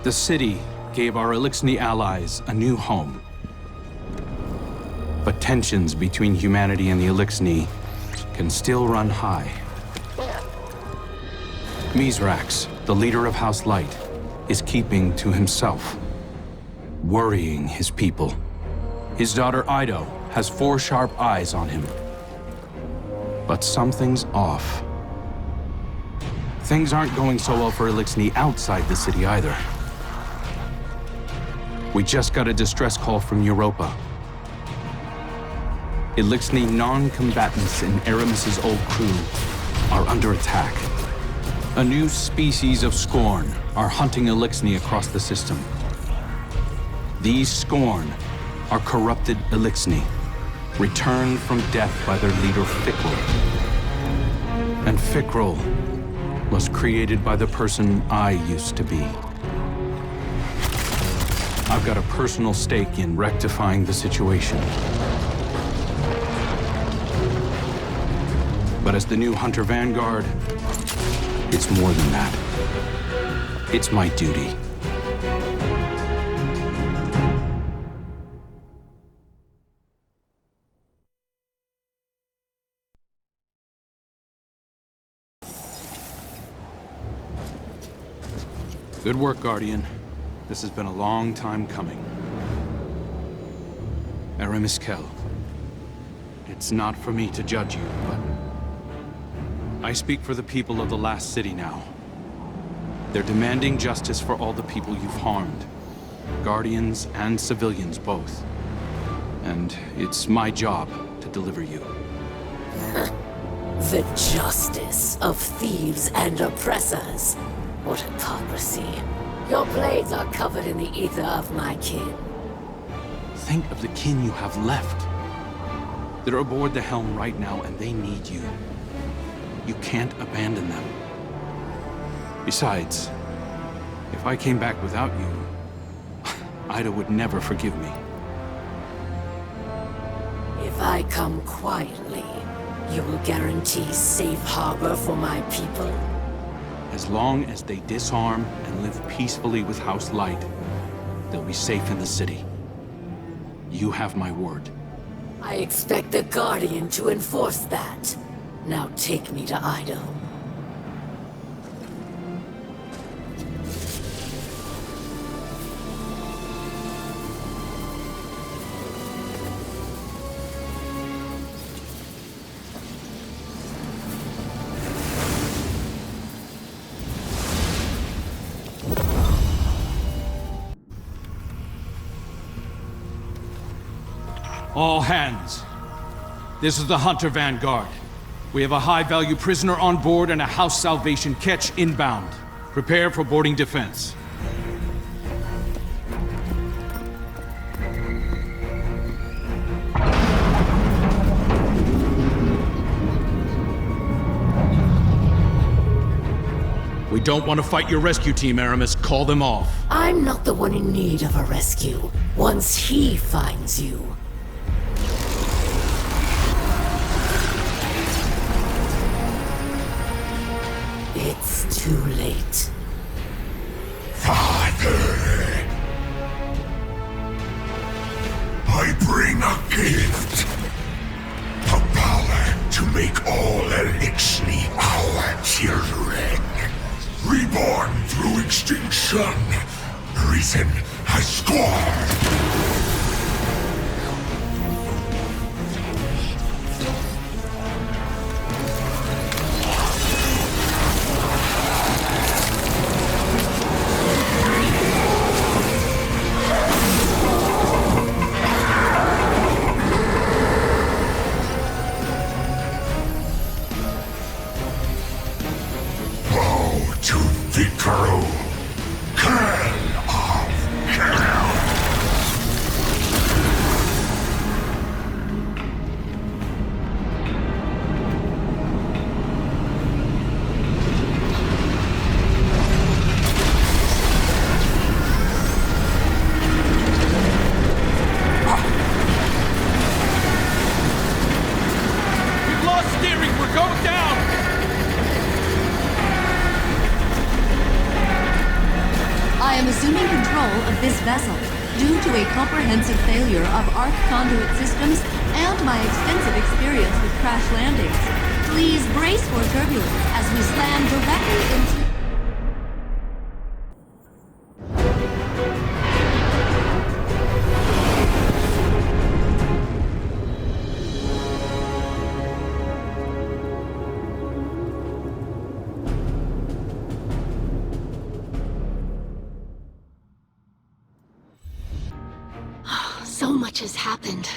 The city gave our Elixni allies a new home. But tensions between humanity and the Elixni can still run high. Mizrax, the leader of House Light, is keeping to himself, worrying his people. His daughter Ido has 4 sharp eyes on him. But something's off. Things aren't going so well for Elixni outside the city either. We just got a distress call from Europa. Elixni non-combatants in Aramis's old crew are under attack. A new species of Scorn are hunting Elixni across the system. These Scorn are corrupted Elixni, returned from death by their leader Fikrul. And Fikrul was created by the person I used to be. I've got a personal stake in rectifying the situation. But as the new Hunter Vanguard, it's more than that. It's my duty. Good work, Guardian. This has been a long time coming. Aramis Kell. It's not for me to judge you, but I speak for the people of the last city now. They're demanding justice for all the people you've harmed. Guardians and civilians both. And it's my job to deliver you. The justice of thieves and oppressors. What hypocrisy. Your blades are covered in the ether of my kin. Think of the kin you have left. They're aboard the helm right now, and they need you. You can't abandon them. Besides, if I came back without you, Ida would never forgive me. If I come quietly, you will guarantee safe harbor for my people? As long as they disarm and live peacefully with House Light, they'll be safe in the city. You have my word. I expect the Guardian to enforce that. Now take me to Ido. All hands. This is the Hunter Vanguard. We have a high-value prisoner on board and a House Salvation catch inbound. Prepare for boarding defense. We don't want to fight your rescue team, Aramis. Call them off. I'm not the one in need of a rescue. Once he finds you. It's too late. Father! I bring a gift. The power to make all Elixni our children. Reborn through extinction. Risen as Scorn. I am assuming control of this vessel due to a comprehensive failure of arc conduit systems and my extensive experience with crash landings. Please brace for turbulence as we slam directly into... So much has happened.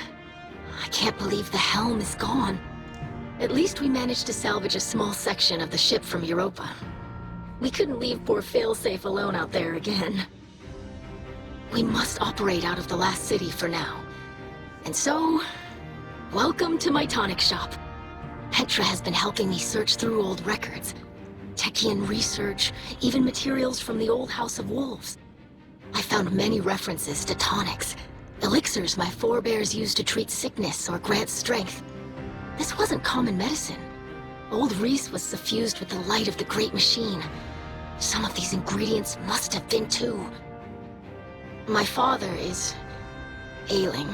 I can't believe the helm is gone. At least we managed to salvage a small section of the ship from Europa. We couldn't leave poor Failsafe alone out there again. We must operate out of the last city for now. And so, welcome to my tonic shop. Petra has been helping me search through old records. Techian research, even materials from the old House of Wolves. I found many references to tonics. Elixirs my forebears used to treat sickness or grant strength. This wasn't common medicine. Old Reese was suffused with the light of the Great Machine. Some of these ingredients must have been too. My father is... ailing.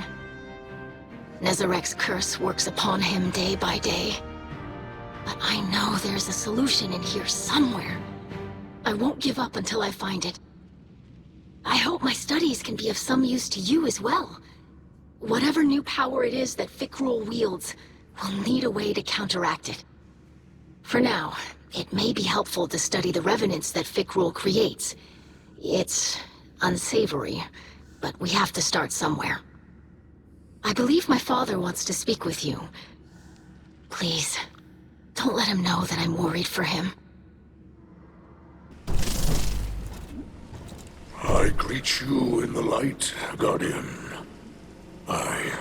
Nezarek's curse works upon him day by day. But I know there's a solution in here somewhere. I won't give up until I find it. I hope my studies can be of some use to you as well. Whatever new power it is that Fikrul wields, we'll need a way to counteract it. For now, it may be helpful to study the revenants that Fikrul creates. It's unsavory, but we have to start somewhere. I believe my father wants to speak with you. Please, don't let him know that I'm worried for him. I greet you in the light, Guardian. I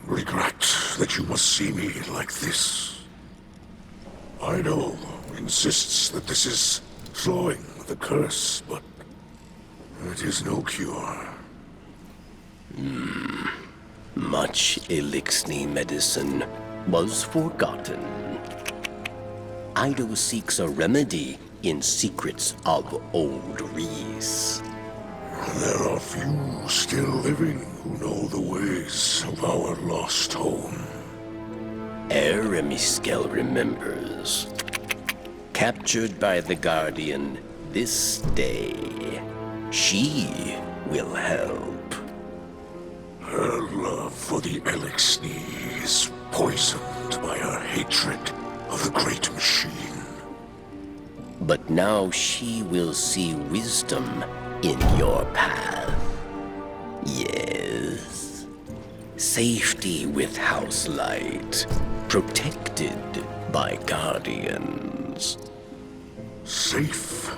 regret that you must see me like this. Ido insists that this is slowing the curse, but it is no cure. Much Elixni medicine was forgotten. Ido seeks a remedy in secrets of old Reese. There are few still living who know the ways of our lost home. Eremiskel remembers. Captured by the Guardian this day, she will help. Her love for the Elixni is poisoned by her hatred of the Great Machine. But now she will see wisdom in your path. Yes. Safety with House Light. Protected by Guardians. Safe,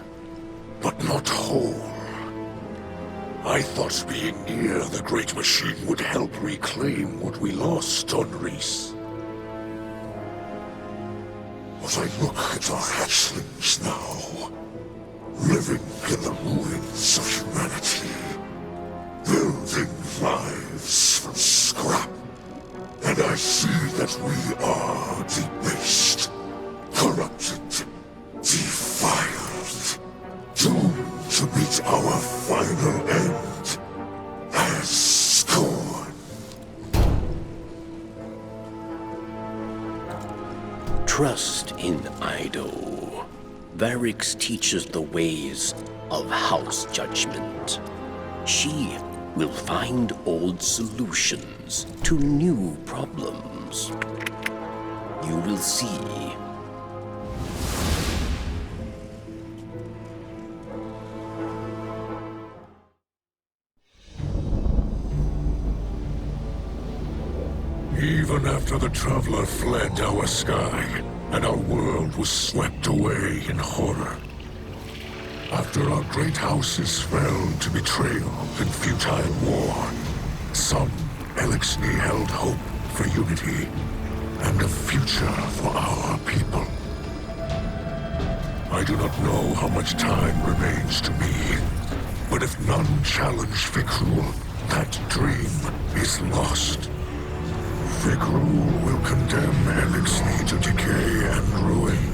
but not whole. I thought being near the Great Machine would help reclaim what we lost on Reese. As I look at the hatchlings now, living in the ruins of humanity, building lives from scrap, and I see that we are debased, corrupted, defiled, doomed to meet our final end as scorn. Trust in Ido. Varix teaches the ways of House Judgment. She will find old solutions to new problems. You will see. Even after the Traveler fled our sky, and our world was swept away in horror. After our great houses fell to betrayal and futile war, some Elixni held hope for unity and a future for our people. I do not know how much time remains to me, but if none challenge Fikrul, that dream is lost. Fikrul will condemn Elixni to decay and ruin.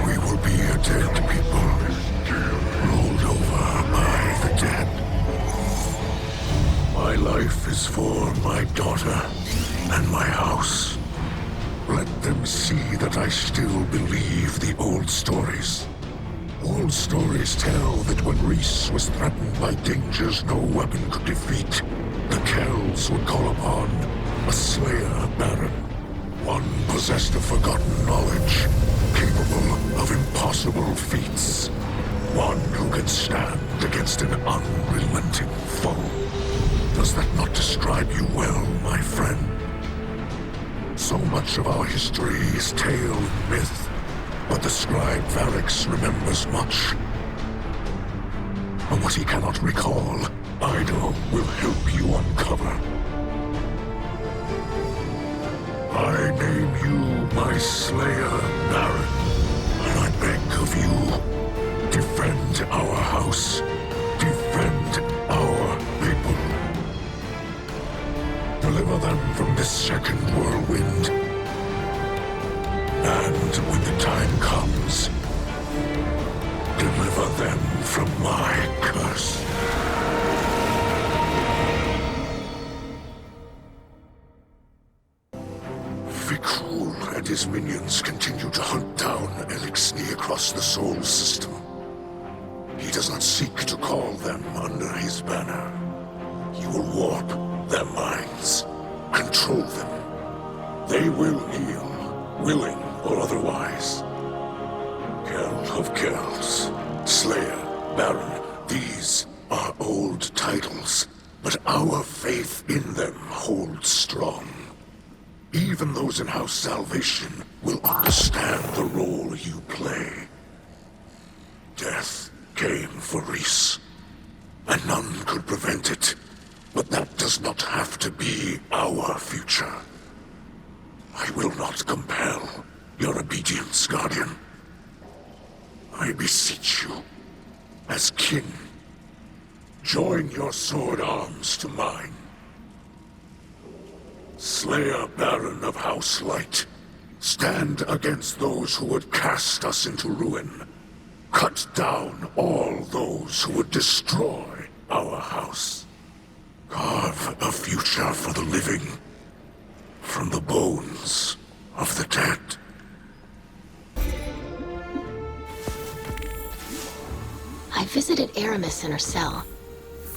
We will be a dead people, rolled over by daughter and my house. Let them see that I still believe the old stories. Old stories tell that when Reese was threatened by dangers no weapon could defeat, the Kells would call upon a Slayer Baron. One possessed of forgotten knowledge, capable of impossible feats. One who can stand against an unrelenting foe. Does that not describe you well, my friend? So much of our history is tale and myth, but the scribe Varix remembers much. But what he cannot recall, Ido will help you uncover. I name you my Slayer Baron, and I beg of you, defend our house, defend our people. Deliver them from this second whirlwind. And when the time comes, deliver them from my curse. Fikrul and his minions continue to hunt down Elixni across the Soul System. He does not seek to call them under his banner. He will warp their minds, control them. They will kneel, willing or otherwise. Kell of Kells, Slayer, Baron, these are old titles, but our faith in them holds strong. Even those in House Salvation will understand the role you play. Death came for Reese, and none could prevent it. But that does not have to be our future. I will not compel your obedience, Guardian. I beseech you, as kin, join your sword arms to mine. Slayer Baron of House Light, stand against those who would cast us into ruin. Cut down all those who would destroy our house. Carve a future for the living from the bones of the dead. I visited Aramis in her cell.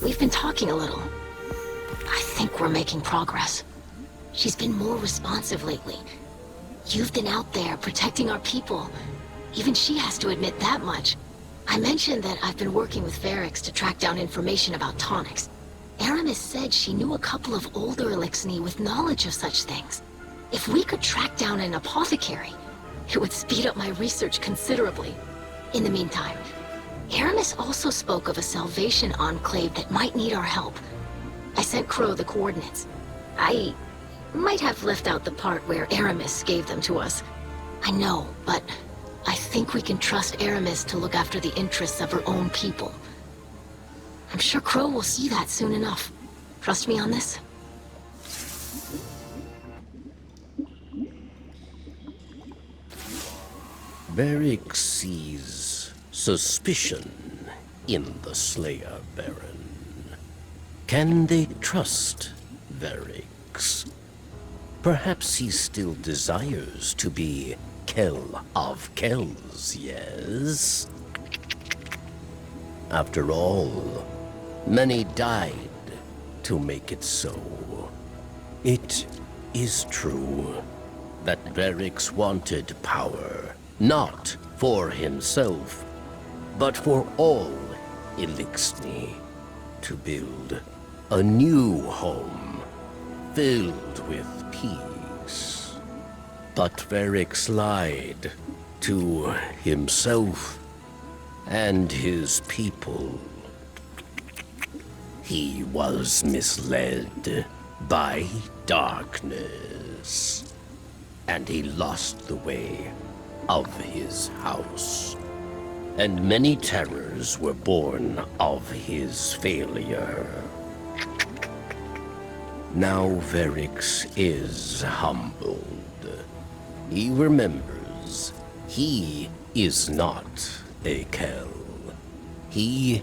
We've been talking a little. I think we're making progress. She's been more responsive lately. You've been out there protecting our people. Even she has to admit that much. I mentioned that I've been working with Varix to track down information about tonics. Aramis said she knew a couple of older Elixni with knowledge of such things. If we could track down an apothecary, it would speed up my research considerably. In the meantime, Aramis also spoke of a Salvation Enclave that might need our help. I sent Crow the coordinates. I might have left out the part where Aramis gave them to us. I know, but I think we can trust Aramis to look after the interests of her own people. I'm sure Crow will see that soon enough. Trust me on this? Varix sees suspicion in the Slayer Baron. Can they trust Varix? Perhaps he still desires to be Kell of Kells, yes? After all, many died to make it so. It is true that Varix wanted power, not for himself, but for all Elixni, to build a new home filled with peace. But Varix lied to himself and his people. He was misled by darkness, and he lost the way of his house. And many terrors were born of his failure. Now Varix is humbled. He remembers he is not a Kell. He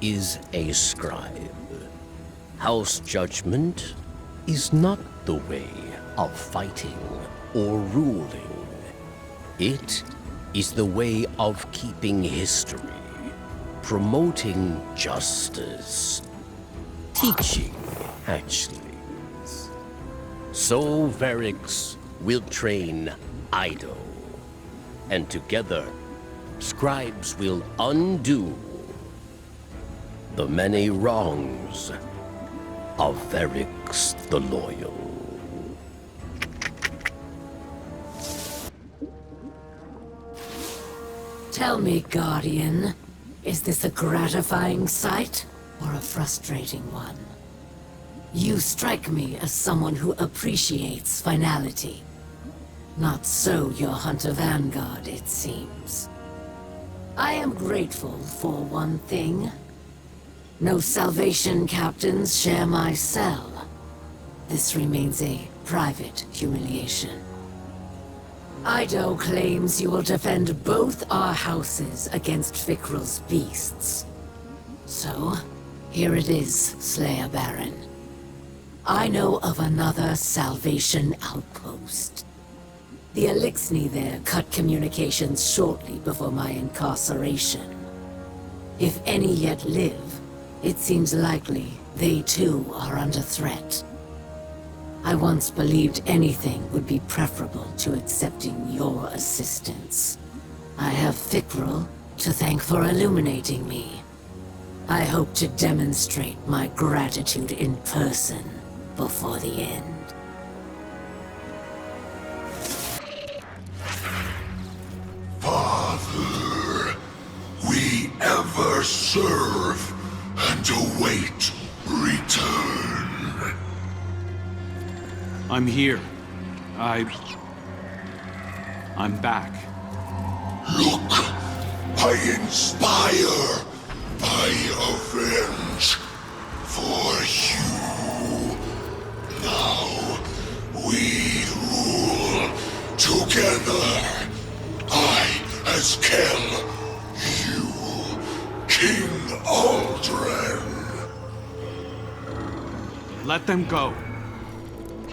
is a scribe. House judgment is not the way of fighting or ruling. It is the way of keeping history, promoting justice, teaching hatchlings. So Varix will train Ido, and together, scribes will undo the many wrongs of Varix the Loyal. Tell me, Guardian, is this a gratifying sight or a frustrating one? You strike me as someone who appreciates finality. Not so your Hunter Vanguard, it seems. I am grateful for one thing. No Salvation captains share my cell. This remains a private humiliation. Ido claims you will defend both our houses against Fikrul's beasts. So, here it is, Slayer Baron. I know of another Salvation outpost. The Elixni there cut communications shortly before my incarceration. If any yet live, it seems likely they too are under threat. I once believed anything would be preferable to accepting your assistance. I have Fikrul to thank for illuminating me. I hope to demonstrate my gratitude in person before the end. Father, we ever serve and await return. I'm here. I'm back. Look, I inspire, I avenge for you. Now we rule together. I as Kel, you, King Aldren. Let them go.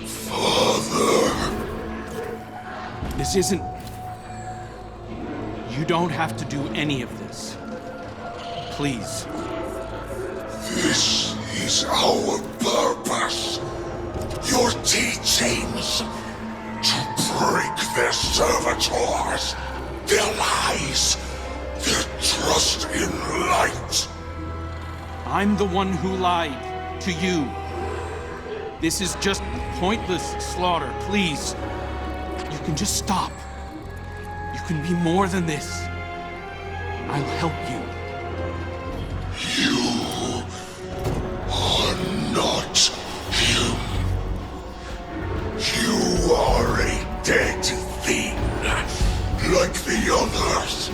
Father. This isn't... You don't have to do any of this. Please. This is our purpose. Your teachings. To break their servitors, their lies, their trust in light. I'm the one who lied to you. This is just pointless slaughter, please. You can just stop. You can be more than this. I'll help you. You are not him. You are a dead thing, like the others.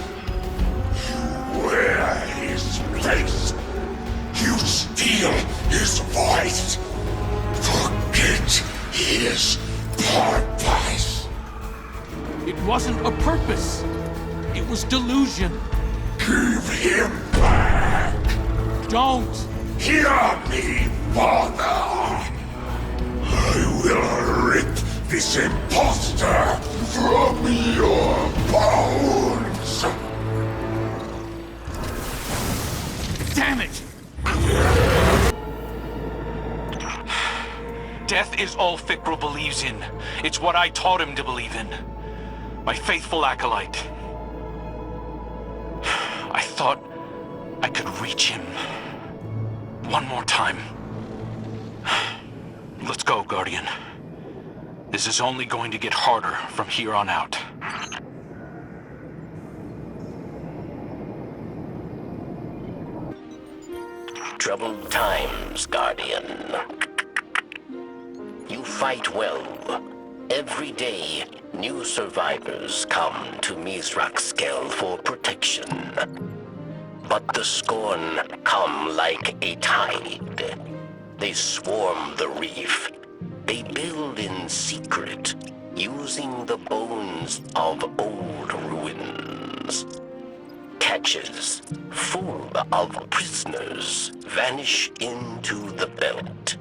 You wear his face. You steal his voice. Forget his purpose. It wasn't a purpose. It was delusion. Give him back. Don't! Hear me, Father. I will rip this impostor from your bones. Damn it! Death is all Fikrul believes in. It's what I taught him to believe in. My faithful acolyte. I thought I could reach him. One more time. Let's go, Guardian. This is only going to get harder from here on out. Troubled times, Guardian. You fight well. Every day, new survivors come to Mizraxkel for protection. But the Scorn come like a tide. They swarm the reef. They build in secret, using the bones of old ruins. Catches full of prisoners vanish into the belt.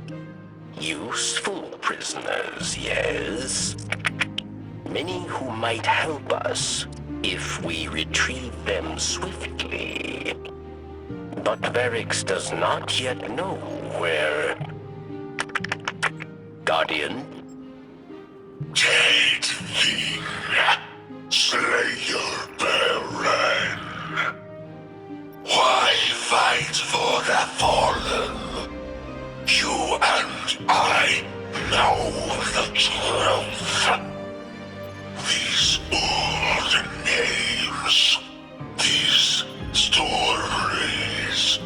Useful prisoners, yes? Many who might help us if we retrieve them swiftly. But Varix does not yet know where... Guardian? Caitlin, Slayer Baron. Why fight for the fallen? You and I know the truth. These old names, these stories,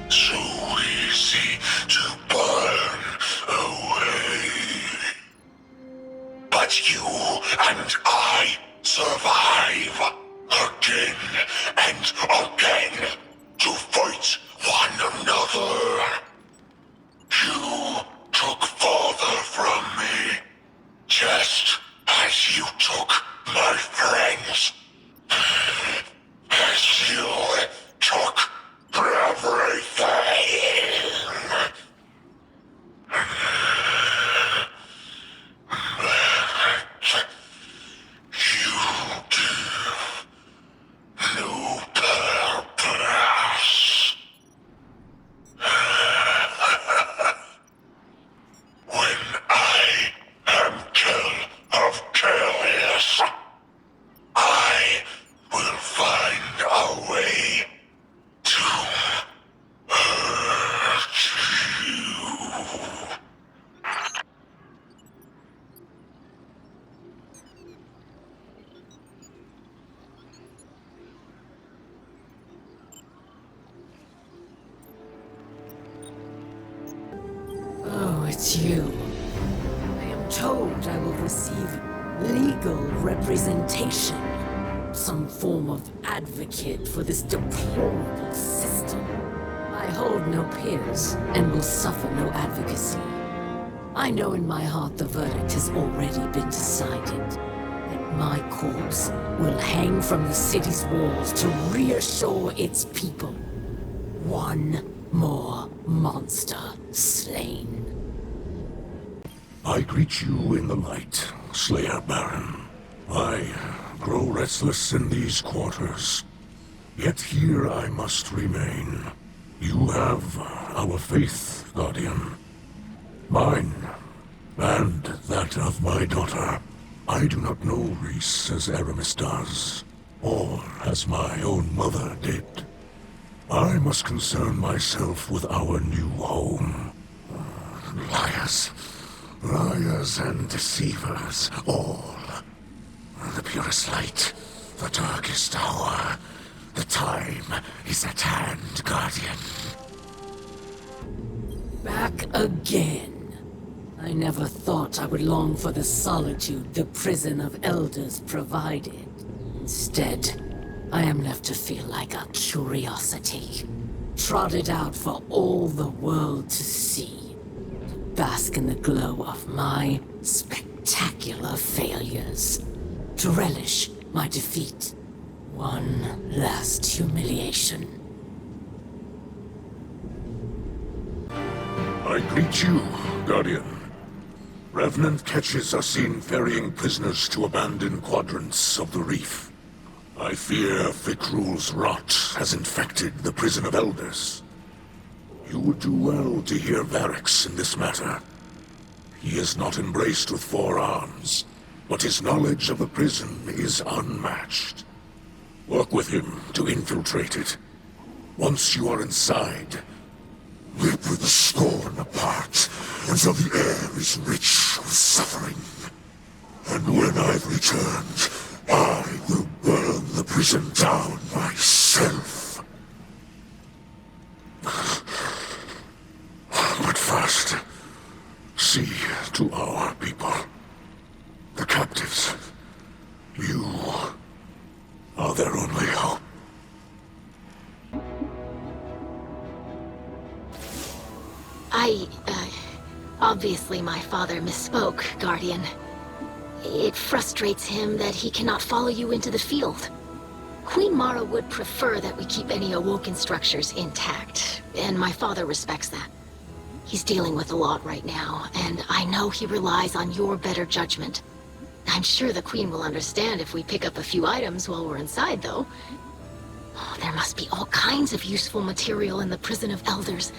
so easy to burn away. But you and I survive again and again to fight one another. You took father from me, just as you took my friends. As you took everything. You give no purpose. When I am kill of chaos, I will find a way to hurt you. Oh, it's you. I am told I will receive legal representation. Some form of advocate for this deplorable system. I hold no peers and will suffer no advocacy. I know in my heart the verdict has already been decided. That my corpse will hang from the city's walls to reassure its people. One more monster slain. I greet you in the light, Slayer Baron. I grow restless in these quarters. Yet here I must remain. You have our faith, Guardian. Mine, and that of my daughter. I do not know Reese as Aramis does, or as my own mother did. I must concern myself with our new home. Liars. Liars and deceivers, all. The purest light, the darkest hour. The time is at hand, Guardian. Back again. I never thought I would long for the solitude the prison of elders provided. Instead, I am left to feel like a curiosity, trotted out for all the world to see, to bask in the glow of my spectacular failures, to relish my defeat. One last humiliation. I greet you, Guardian. Revenant catches us in ferrying prisoners to abandoned quadrants of the reef. I fear Fikrul's rot has infected the prison of elders. You would do well to hear Varix in this matter. He is not embraced with 4 arms, but his knowledge of the prison is unmatched. Work with him to infiltrate it. Once you are inside, rip the scorn apart until the air is rich with suffering. And when I've returned, I will burn the prison down myself. But first, see to our people. The captives. You are their only hope. Obviously my father misspoke, Guardian. It frustrates him that he cannot follow you into the field. Queen Mara would prefer that we keep any awoken structures intact, and my father respects that. He's dealing with a lot right now, and I know he relies on your better judgment. I'm sure the Queen will understand if we pick up a few items while we're inside, though. Oh, there must be all kinds of useful material in the Prison of Elders.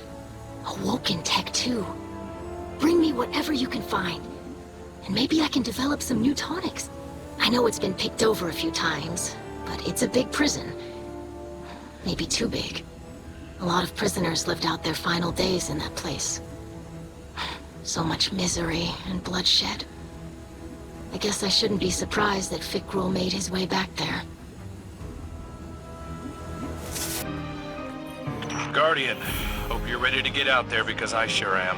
Awoken tech, too. Bring me whatever you can find. And maybe I can develop some new tonics. I know it's been picked over a few times, but it's a big prison. Maybe too big. A lot of prisoners lived out their final days in that place. So much misery and bloodshed. I guess I shouldn't be surprised that Fikrul made his way back there. Guardian, hope you're ready to get out there because I sure am.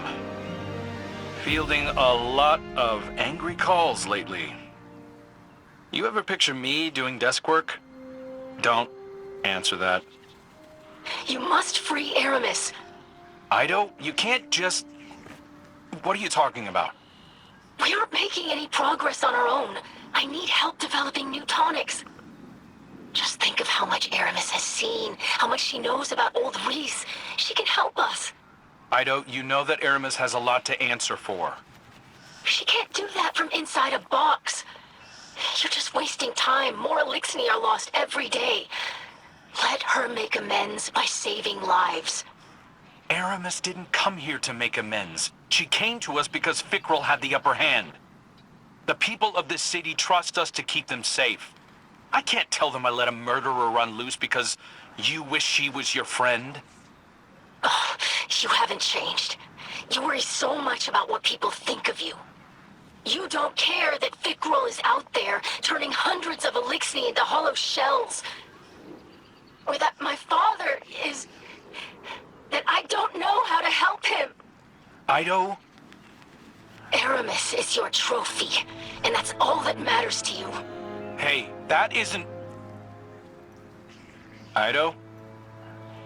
Fielding a lot of angry calls lately. You ever picture me doing desk work? Don't answer that. You must free Aramis. Ido, you can't just... What are you talking about? We aren't making any progress on our own. I need help developing new tonics. Just think of how much Aramis has seen, how much she knows about old Reese. She can help us. Ido, you know that Aramis has a lot to answer for. She can't do that from inside a box. You're just wasting time. More Elixni are lost every day. Let her make amends by saving lives. Aramis didn't come here to make amends. She came to us because Fikrul had the upper hand. The people of this city trust us to keep them safe. I can't tell them I let a murderer run loose because you wish she was your friend. Oh, you haven't changed. You worry so much about what people think of you. You don't care that Fikrul is out there, turning hundreds of Elixni into hollow shells. Or that my father is... that I don't know how to help him. Ido? Aramis is your trophy, and that's all that matters to you. Hey, that isn't... Ido?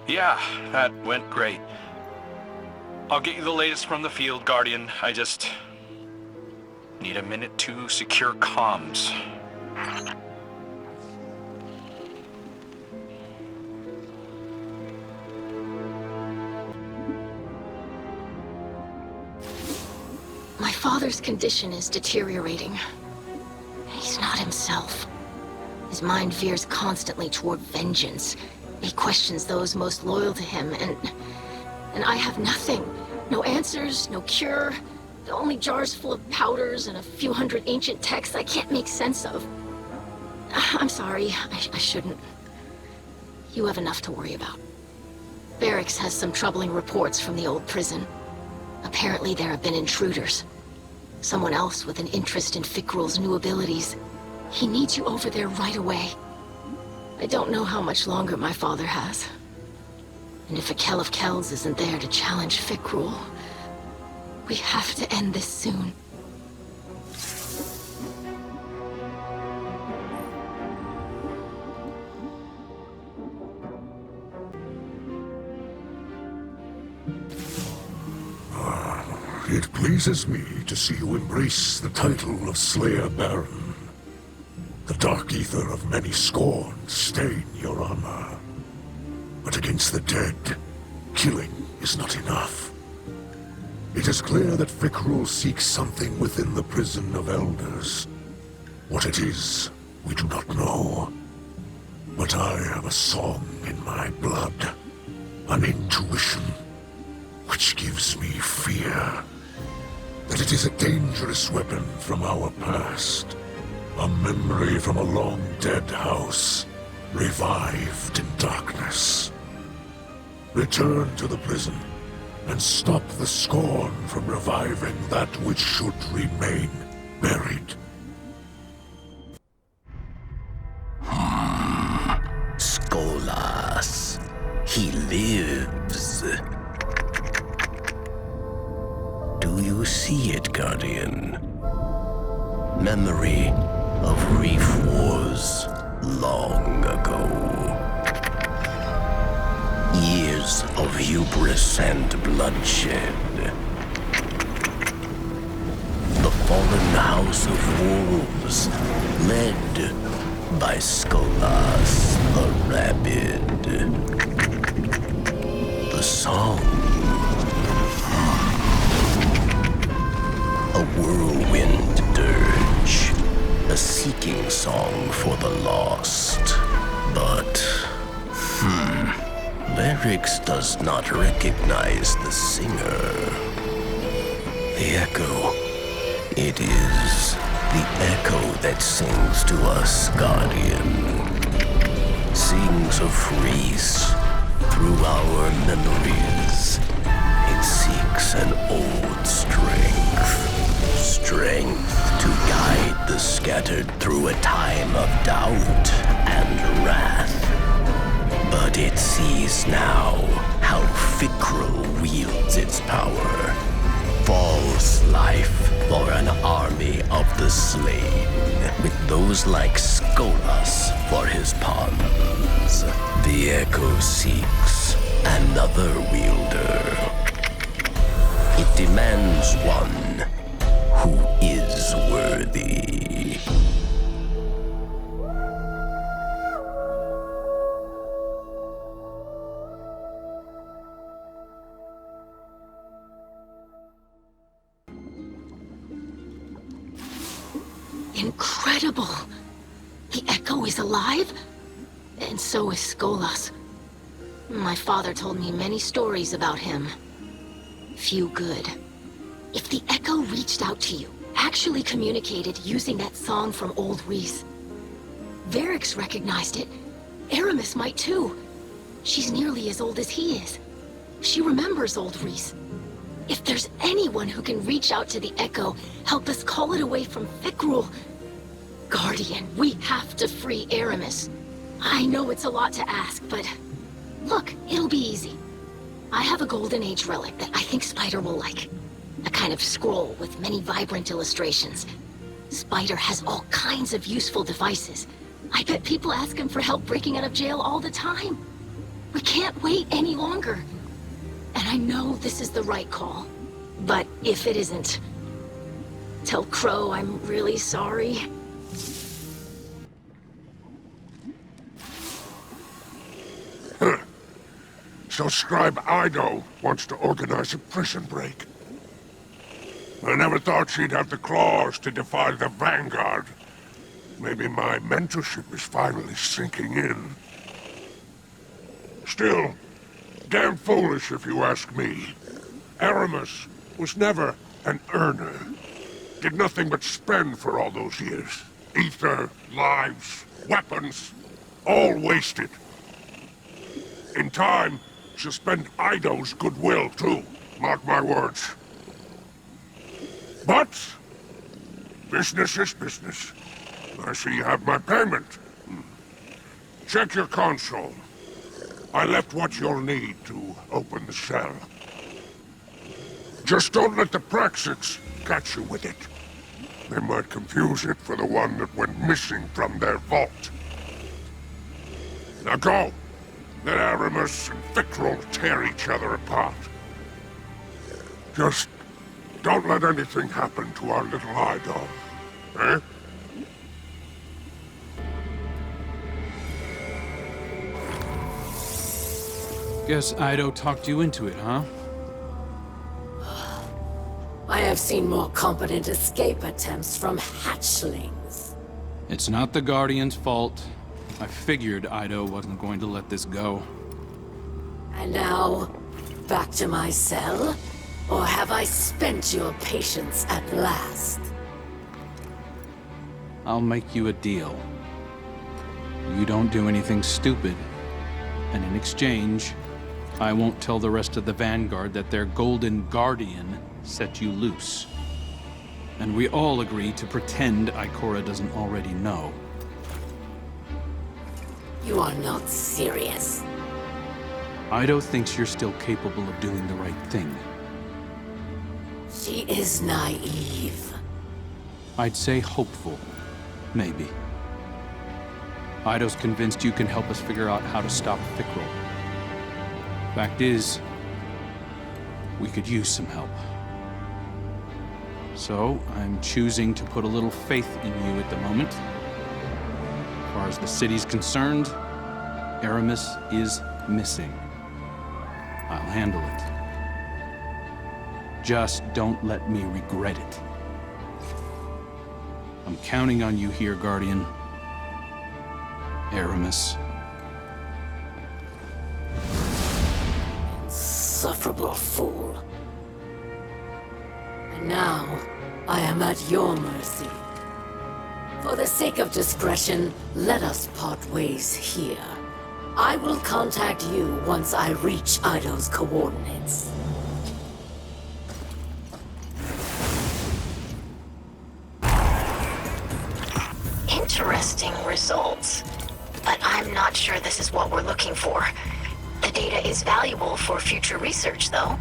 Yeah, that went great. I'll get you the latest from the field, Guardian. I just... need a minute to secure comms. My father's condition is deteriorating. He's not himself. His mind veers constantly toward vengeance. He questions those most loyal to him, and I have nothing. No answers, no cure. Only jars full of powders and a few hundred ancient texts I can't make sense of. I'm sorry, I shouldn't. You have enough to worry about. Barracks has some troubling reports from the old prison. Apparently there have been intruders. Someone else with an interest in Fikrul's new abilities. He needs you over there right away. I don't know how much longer my father has. And if a Kell of Kells isn't there to challenge Fikrul, we have to end this soon. It pleases me to see you embrace the title of Slayer Baron. The dark ether of many scorns stain your armor. But against the dead, killing is not enough. It is clear that Fikrul seeks something within the prison of elders. What it is, we do not know. But I have a song in my blood. An intuition, which gives me fear. That it is a dangerous weapon from our past. A memory from a long-dead house, revived in darkness. Return to the prison, and stop the scorn from reviving that which should remain buried. Skolas. He lives. Do you see it, Guardian? Memory of Reef Wars long ago. Years of hubris and bloodshed. The fallen House of Wolves, led by Skolas the Rabid. The song for the lost. But, Varix does not recognize the singer. The echo. It is the echo that sings to us, Guardian. Sings of Reese through our memories. It seeks an old strength. Strength to guide the scattered through a time of doubt and wrath. But it sees now how Fikrul wields its power. False life for an army of the slain, with those like Skolas for his pawns. The Echo seeks another wielder. It demands one who is worthy. Incredible! The Echo is alive? And so is Skolas. My father told me many stories about him. Few good. If the Echo reached out to you, actually communicated using that song from Old Reese, Varix recognized it. Aramis might too. She's nearly as old as he is. She remembers Old Reese. If there's anyone who can reach out to the Echo, help us call it away from Fikrul. Guardian, we have to free Aramis. I know it's a lot to ask, but look, it'll be easy. I have a Golden Age relic that I think Spider will like. A kind of scroll with many vibrant illustrations. Spider has all kinds of useful devices. I bet people ask him for help breaking out of jail all the time. We can't wait any longer. And I know this is the right call. But if it isn't, tell Crow I'm really sorry. So Scribe Ido wants to organize a prison break. I never thought she'd have the claws to defy the Vanguard. Maybe my mentorship is finally sinking in. Still, damn foolish if you ask me. Aramis was never an earner. Did nothing but spend for all those years. Ether, lives, weapons, all wasted. In time, she'll spend Ido's goodwill, too. Mark my words. But, business is business. I see you have my payment. Check your console. I left what you'll need to open the cell. Just don't let the Praxics catch you with it. They might confuse it for the one that went missing from their vault. Now go. Let Aramis and Fikrul tear each other apart. Just don't let anything happen to our little Ido. Eh? Guess Ido talked you into it, huh? I have seen more competent escape attempts from hatchlings. It's not the Guardian's fault. I figured Ido wasn't going to let this go. And now, back to my cell? Or have I spent your patience at last? I'll make you a deal. You don't do anything stupid, and in exchange, I won't tell the rest of the Vanguard that their Golden Guardian set you loose. And we all agree to pretend Ikora doesn't already know. You are not serious. Ido thinks you're still capable of doing the right thing. She is naive. I'd say hopeful. Maybe. Ido's convinced you can help us figure out how to stop Fikrul. Fact is, we could use some help. So, I'm choosing to put a little faith in you at the moment. As far as the city's concerned, Aramis is missing. I'll handle it. Just don't let me regret it. I'm counting on you here, Guardian. Aramis. Insufferable fool. And now, I am at your mercy. For the sake of discretion, let us part ways here. I will contact you once I reach Ido's coordinates. Interesting results. But I'm not sure this is what we're looking for. The data is valuable for future research, though.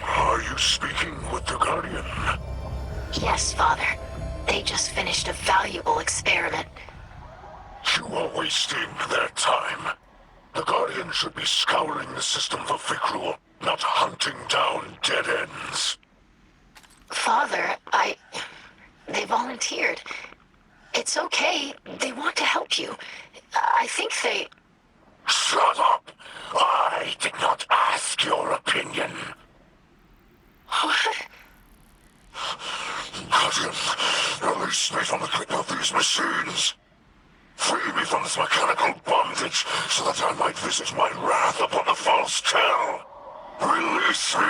Are you speaking with the Guardian? Yes, Father. They just finished a valuable experiment. You are wasting their time. The Guardian should be scouring the system for Fikrul, not hunting down dead ends. Father, They volunteered. It's okay. They want to help you. I think they... Shut up! I did not ask your opinion. What? Guardian, release me from the grip of these machines. Free me from this mechanical bondage so that I might visit my wrath upon the false Kel. Release me!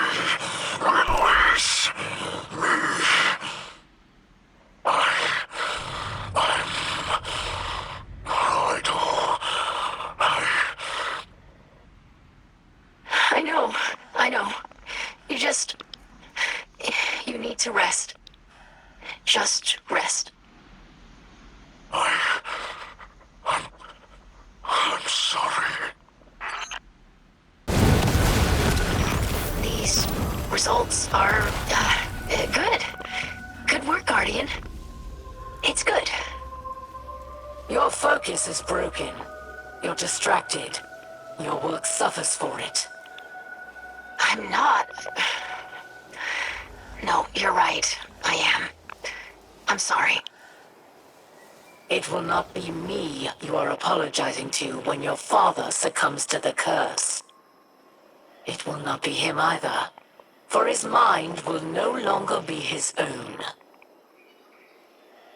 Release me! I'm idle. I know. You need to rest. Just rest. I'm sorry. These results are, good. Good work, Guardian. It's good. Your focus is broken. You're distracted. Your work suffers for it. I'm not... No, you're right. I am. I'm sorry. It will not be me you are apologizing to when your father succumbs to the curse. It will not be him either, for his mind will no longer be his own.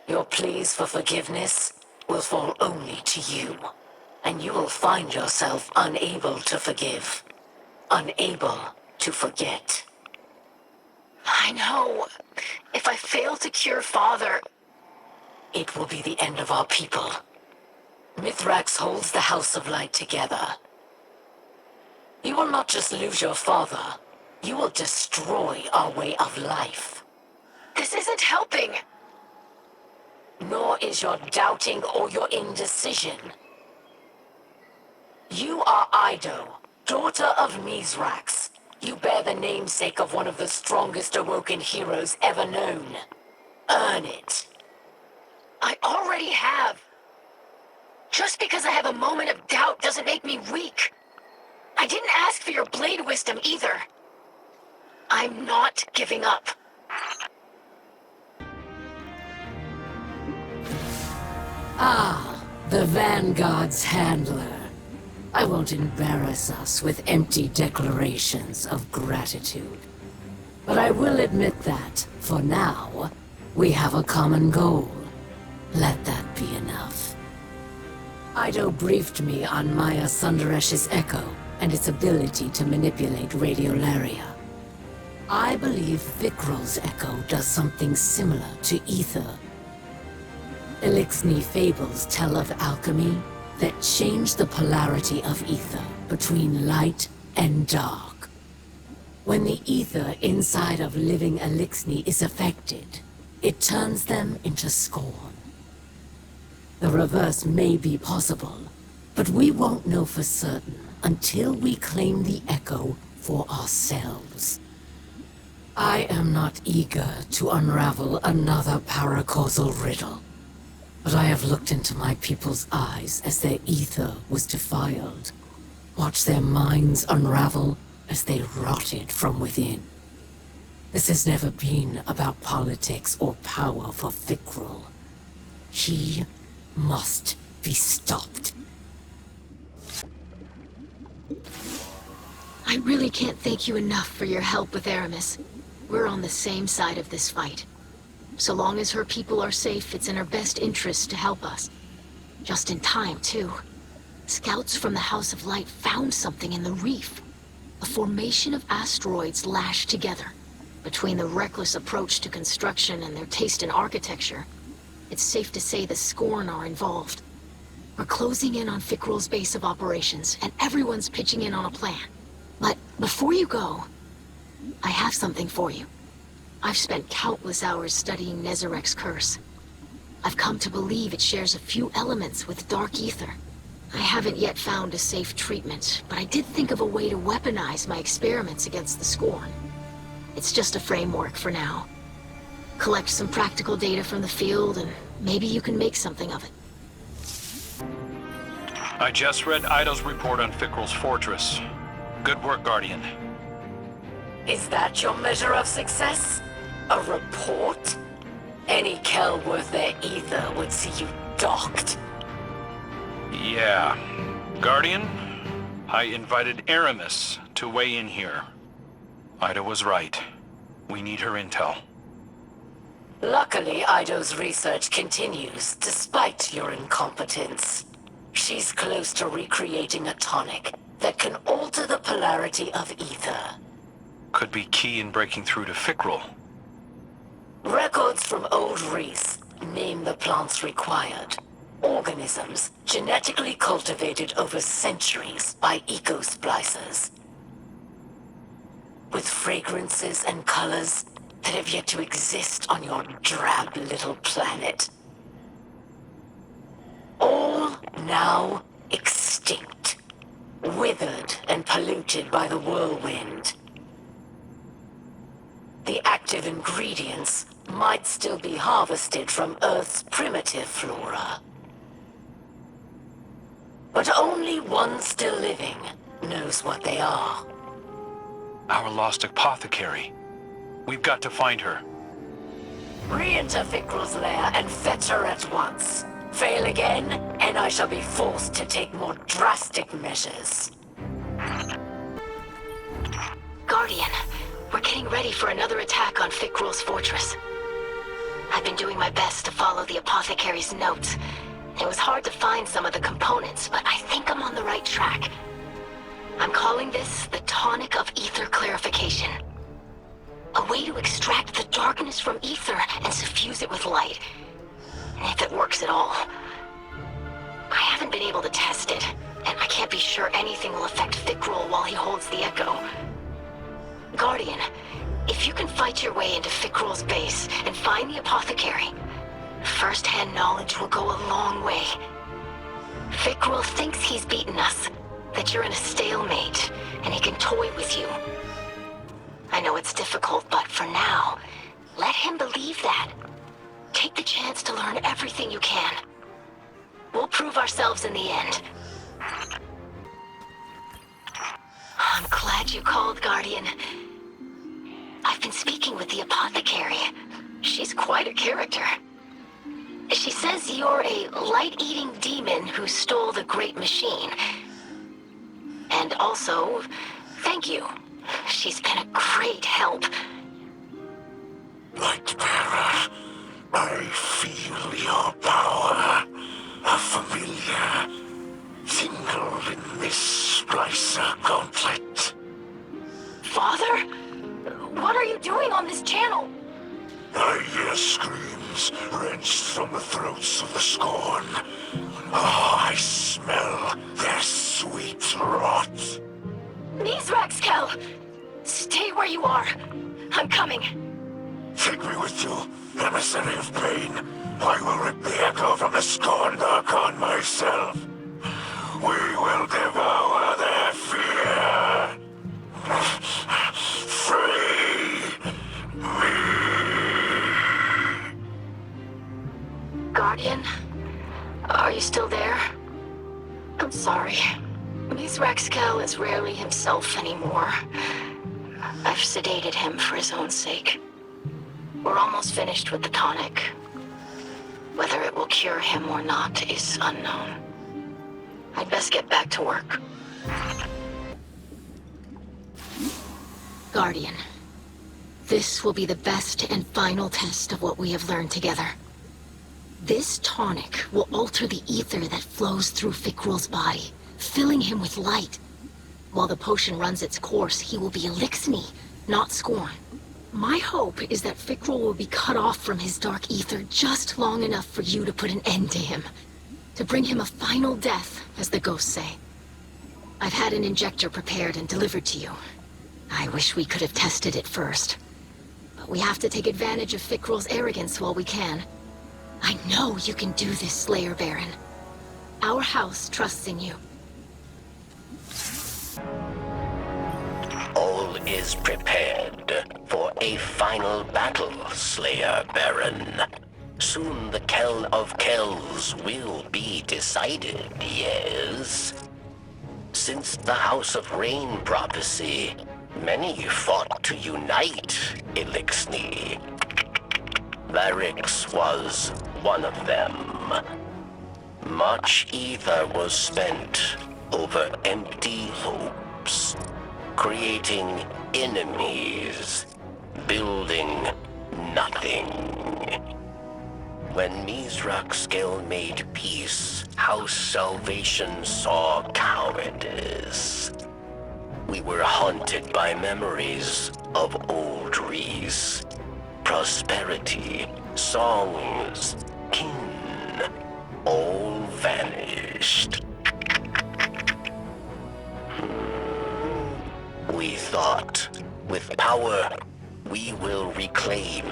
Your pleas for forgiveness will fall only to you, and you will find yourself unable to forgive, unable to forget. I know. If I fail to cure Father... It will be the end of our people. Mithrax holds the House of Light together. You will not just lose your father, you will destroy our way of life. This isn't helping. Nor is your doubting or your indecision. You are Ido, daughter of Mithrax. You bear the namesake of one of the strongest awoken heroes ever known. Earn it. I already have. Just because I have a moment of doubt doesn't make me weak. I didn't ask for your blade wisdom either. I'm not giving up. Ah, the Vanguard's handler. I won't embarrass us with empty declarations of gratitude. But I will admit that, for now, we have a common goal. Let that be enough. Ido briefed me on Maya Sundaresh's echo and its ability to manipulate radiolaria. I believe Fikrul's echo does something similar to ether. Elixni fables tell of alchemy that change the polarity of ether between light and dark. When the ether inside of living Elixni is affected, it turns them into scorn. The reverse may be possible, but we won't know for certain until we claim the echo for ourselves. I am not eager to unravel another paracausal riddle. But I have looked into my people's eyes as their ether was defiled, watched their minds unravel as they rotted from within. This has never been about politics or power for Fikrul. He must be stopped. I really can't thank you enough for your help with Aramis. We're on the same side of this fight. So long as her people are safe, it's in her best interest to help us. Just in time, too. Scouts from the House of Light found something in the reef. A formation of asteroids lashed together. Between the reckless approach to construction and their taste in architecture, it's safe to say the Scorn are involved. We're closing in on Fickrul's base of operations, and everyone's pitching in on a plan. But before you go, I have something for you. I've spent countless hours studying Nezarek's curse. I've come to believe it shares a few elements with Dark Ether. I haven't yet found a safe treatment, but I did think of a way to weaponize my experiments against the Scorn. It's just a framework for now. Collect some practical data from the field, and maybe you can make something of it. I just read Ido's report on Fickrul's fortress. Good work, Guardian. Is that your measure of success? A report? Any Kel worth their ether would see you docked. Yeah. Guardian, I invited Aramis to weigh in here. Ida was right. We need her intel. Luckily, Ido's research continues, despite your incompetence. She's close to recreating a tonic that can alter the polarity of ether. Could be key in breaking through to Fickrul. Records from old Reese name the plants required. Organisms genetically cultivated over centuries by eco-splicers. With fragrances and colors that have yet to exist on your drab little planet. All now extinct, withered and polluted by the whirlwind. The active ingredients might still be harvested from Earth's primitive flora. But only one still living knows what they are. Our lost apothecary. We've got to find her. Re-enter Fickrul's lair and fetch her at once. Fail again, and I shall be forced to take more drastic measures. Guardian, we're getting ready for another attack on Fickrul's fortress. I've been doing my best to follow the apothecary's notes. It was hard to find some of the components, but I think I'm on the right track. I'm calling this the Tonic of Ether Clarification. A way to extract the darkness from ether and suffuse it with light. If it works at all. I haven't been able to test it, and I can't be sure anything will affect Fickrul while he holds the Echo. Guardian, if you can fight your way into Fickrul's base and find the apothecary, first-hand knowledge will go a long way. Fickrul thinks he's beaten us, that you're in a stalemate, and he can toy with you. I know it's difficult, but for now, let him believe that. Take the chance to learn everything you can. We'll prove ourselves in the end. I'm glad you called, Guardian. I've been speaking with the apothecary. She's quite a character. She says you're a light-eating demon who stole the great machine. And also, thank you. She's been a great help. Lightbearer, I feel your power. A familiar tingle in this splicer gauntlet. Father? What are you doing on this channel? I hear screams wrenched from the throats of the Scorn. Oh, I smell their sweet rot. Mizraxkel! Stay where you are. I'm coming. Take me with you, emissary of pain. I will rip the echo from the Scorn Archon myself. We will devour their fear. Free me. Guardian? Are you still there? I'm sorry. Mizraxkel is rarely himself anymore. I've sedated him for his own sake. We're almost finished with the tonic. Whether it will cure him or not is unknown. I'd best get back to work. Guardian, this will be the best and final test of what we have learned together. This tonic will alter the ether that flows through Fikrul's body, filling him with light. While the potion runs its course, he will be Elixni, not Scorn. My hope is that Fikrul will be cut off from his dark ether just long enough for you to put an end to him. To bring him a final death, as the ghosts say. I've had an injector prepared and delivered to you. I wish we could have tested it first. But we have to take advantage of Fikrul's arrogance while we can. I know you can do this, Slayer Baron. Our house trusts in you. All is prepared for a final battle, Slayer Baron. Soon the Kell of Kells will be decided, yes? Since the House of Rain prophecy, many fought to unite Elixni. Varix was one of them. Much ether was spent over empty hopes, creating enemies, building nothing. When Mizraxkel made peace, House Salvation saw cowardice. We were haunted by memories of old Reese. Prosperity, songs, kin, all vanished. We thought, with power, we will reclaim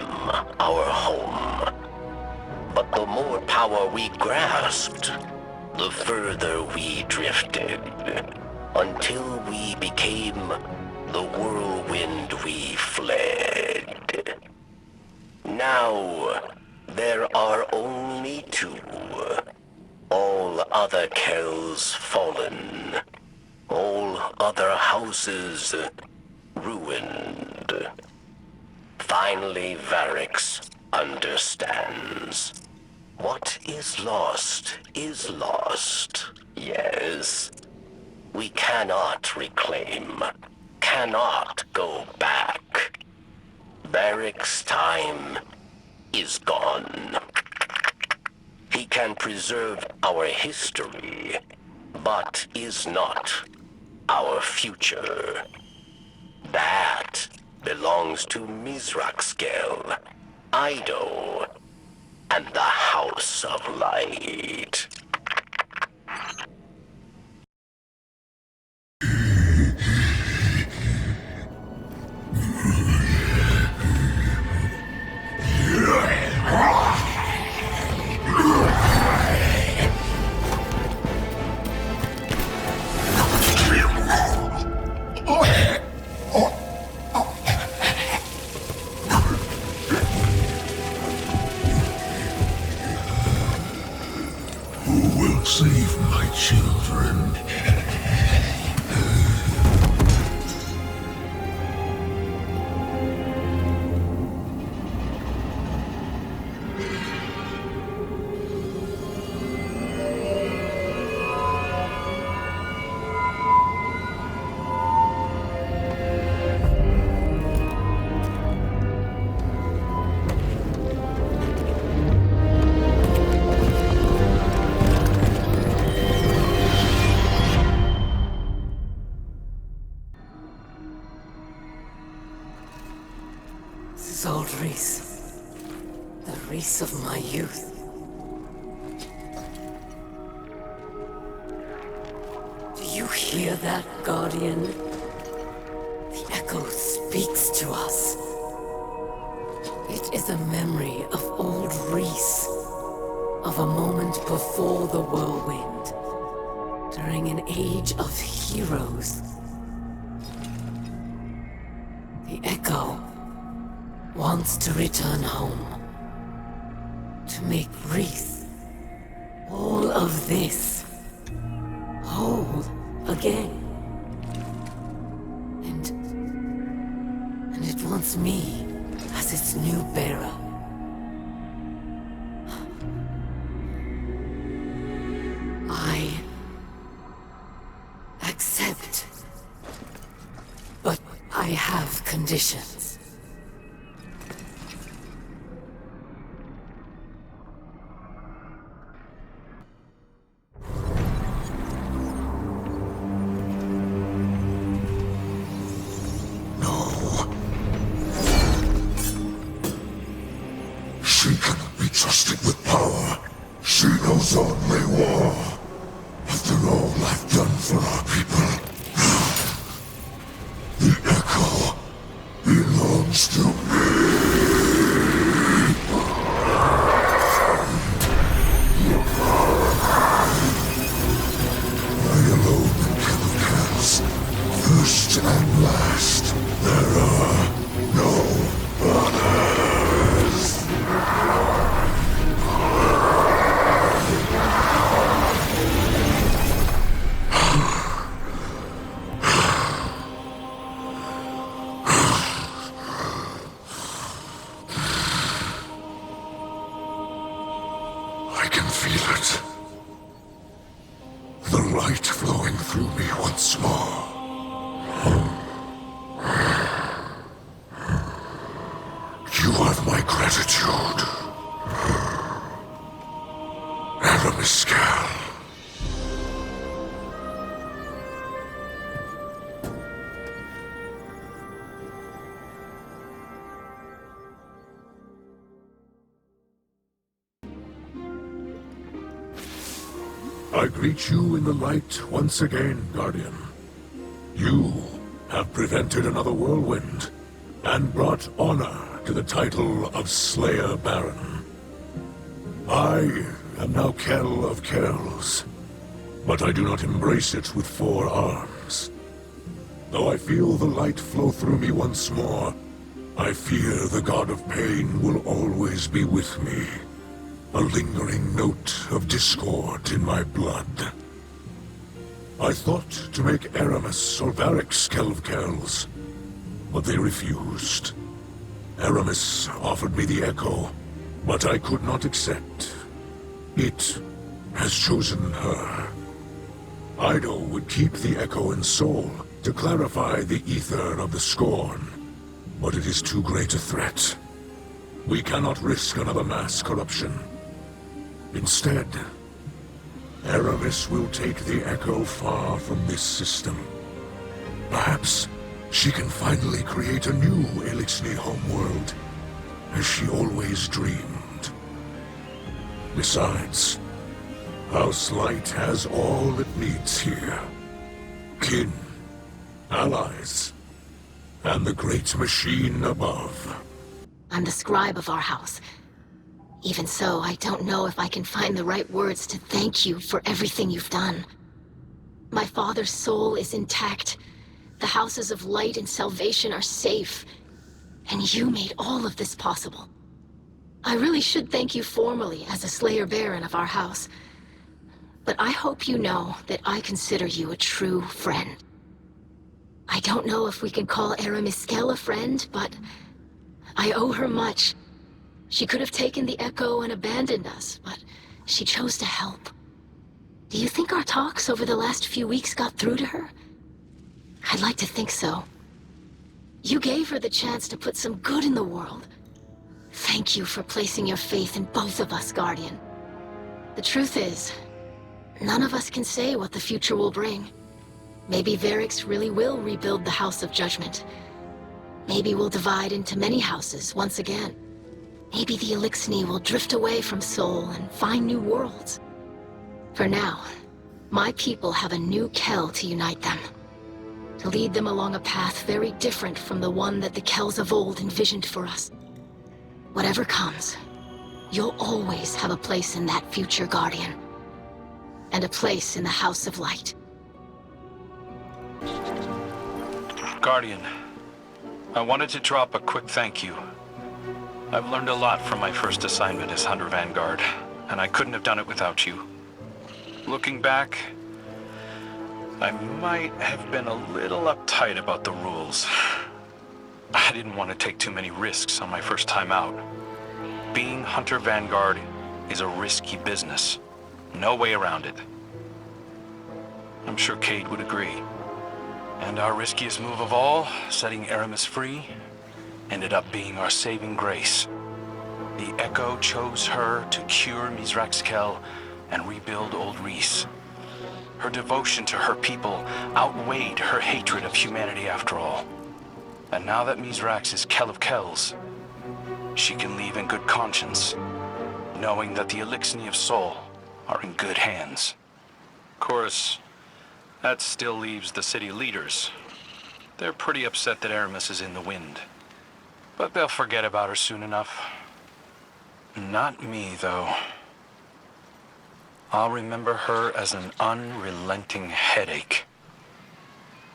our home. But the more power we grasped, the further we drifted, until we became the whirlwind we fled. Now, there are only two. All other Kells fallen. All other houses ruined. Finally, Varix understands. What is lost, yes. We cannot reclaim, cannot go back. Varix's time is gone. He can preserve our history, but is not our future. That belongs to Mizraxkel, Ido, and the House of Light. Save my children. This is old Reese. The Reese of my youth. Do you hear that, Guardian? The echo speaks to us. It is a memory of old Reese. Of a moment before the whirlwind. During an age of heroes. The echo wants to return home. To make Reese all of this whole again. And it wants me as its new bearer. I accept. But I have conditions. first and last. There are no others. I can feel it. The light flowing through me once more. You have my gratitude. Aramiscal. I greet you in the light once again, Guardian. You have prevented another whirlwind, and brought honor to the title of Slayer Baron. I am now Kell of Kells, but I do not embrace it with 4 arms. Though I feel the light flow through me once more, I fear the God of Pain will always be with me. A lingering note of discord in my blood. I thought to make Aramis or Varric's Kell of Kells, but they refused. Aramis offered me the Echo, but I could not accept. It has chosen her. Ido would keep the Echo in Soul to clarify the ether of the Scorn, but it is too great a threat. We cannot risk another mass corruption. Instead, Aramis will take the Echo far from this system. Perhaps she can finally create a new Elixni homeworld, as she always dreamed. Besides, House Light has all it needs here. Kin, allies, and the great machine above. I'm the scribe of our house. Even so, I don't know if I can find the right words to thank you for everything you've done. My father's soul is intact. The houses of light and salvation are safe. And you made all of this possible. I really should thank you formally as a Slayer Baron of our house. But I hope you know that I consider you a true friend. I don't know if we can call Aramiscal a friend, but I owe her much. She could have taken the Echo and abandoned us, but she chose to help. Do you think our talks over the last few weeks got through to her? I'd like to think so. You gave her the chance to put some good in the world. Thank you for placing your faith in both of us, Guardian. The truth is, none of us can say what the future will bring. Maybe Varrix really will rebuild the House of Judgment. Maybe we'll divide into many houses once again. Maybe the Elixni will drift away from Sol and find new worlds. For now, my people have a new Kell to unite them. To lead them along a path very different from the one that the Kells of old envisioned for us. Whatever comes, you'll always have a place in that future, Guardian. And a place in the House of Light. Guardian, I wanted to drop a quick thank you. I've learned a lot from my first assignment as Hunter Vanguard, and I couldn't have done it without you. Looking back, I might have been a little uptight about the rules. I didn't want to take too many risks on my first time out. Being Hunter Vanguard is a risky business. No way around it. I'm sure Cade would agree. And our riskiest move of all, setting Aramis free, ended up being our saving grace. The Echo chose her to cure Mizrax Kell and rebuild Old Reese. Her devotion to her people outweighed her hatred of humanity after all. And now that Mizrax is Kell of Kells, she can leave in good conscience, knowing that the Elixni of Soul are in good hands. Of course, that still leaves the city leaders. They're pretty upset that Aramis is in the wind. But they'll forget about her soon enough. Not me, though. I'll remember her as an unrelenting headache,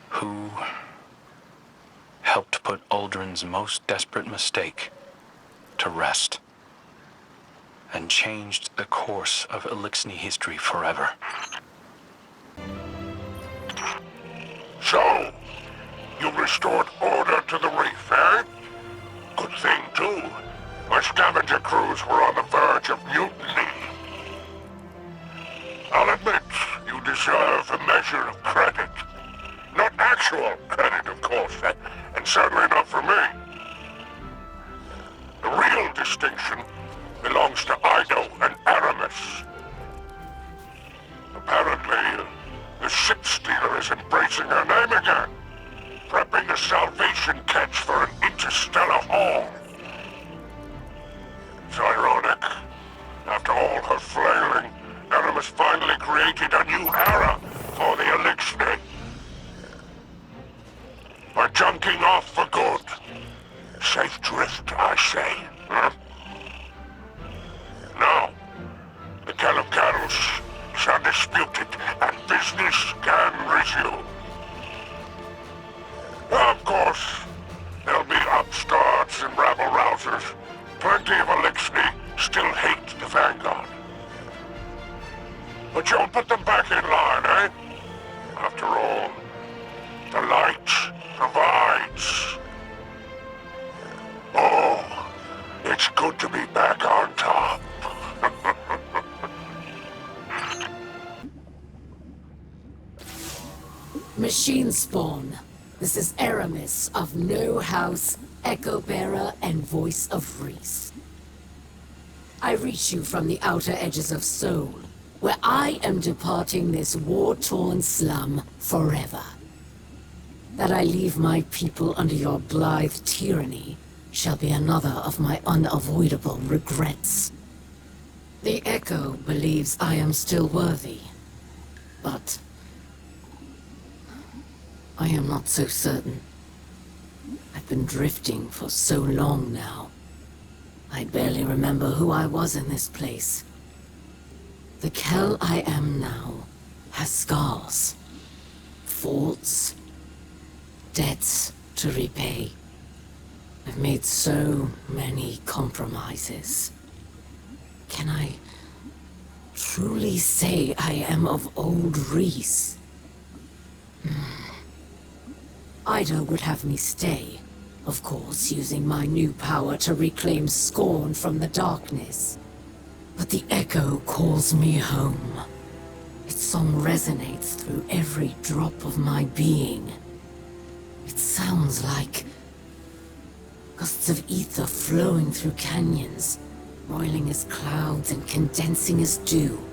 who put Uldren's most desperate mistake to rest, and changed the course of Elixni history forever. So, you restored order to the reef, eh? Good thing, too. My scavenger crews were on the verge of mutiny. I'll admit, you deserve a measure of credit. Not actual credit, of course, and certainly not from me. The real distinction belongs to Ido and Aramis. Apparently, the ship stealer is embracing her name again, prepping a salvation catch for an interstellar haul. It's ironic. After all her flailing, Aramis finally created a new era for the Elixni. We're junking off for good. Safe drift, I say. Huh? Now, the Kell of Kells shall dispute it, and business can resume. Of course, there'll be upstarts and rabble-rousers. Plenty of Elixni still hate the Vanguard. But you'll put them back in line, eh? After all, the light provides. Oh, it's good to be back on top. Machine spawn. This is Aramis of No House, Echo Bearer, and Voice of Reese. I reach you from the outer edges of Seoul, where I am departing this war-torn slum forever. That I leave my people under your blithe tyranny shall be another of my unavoidable regrets. The Echo believes I am still worthy, but I am not so certain. I've been drifting for so long now. I barely remember who I was in this place. The Kell I am now has scars, faults, debts to repay. I've made so many compromises. Can I truly say I am of old Reese? Ida would have me stay, of course, using my new power to reclaim Scorn from the darkness. But the Echo calls me home. Its song resonates through every drop of my being. It sounds like gusts of ether flowing through canyons, roiling as clouds and condensing as dew,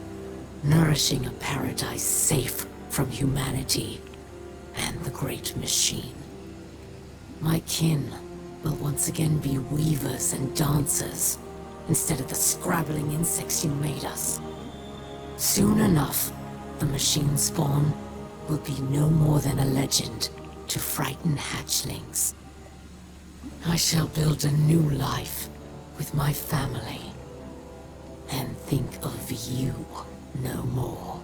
nourishing a paradise safe from humanity and the great machine. My kin will once again be weavers and dancers, instead of the scrabbling insects you made us. Soon enough, the machine spawn will be no more than a legend to frighten hatchlings. I shall build a new life with my family, and think of you no more.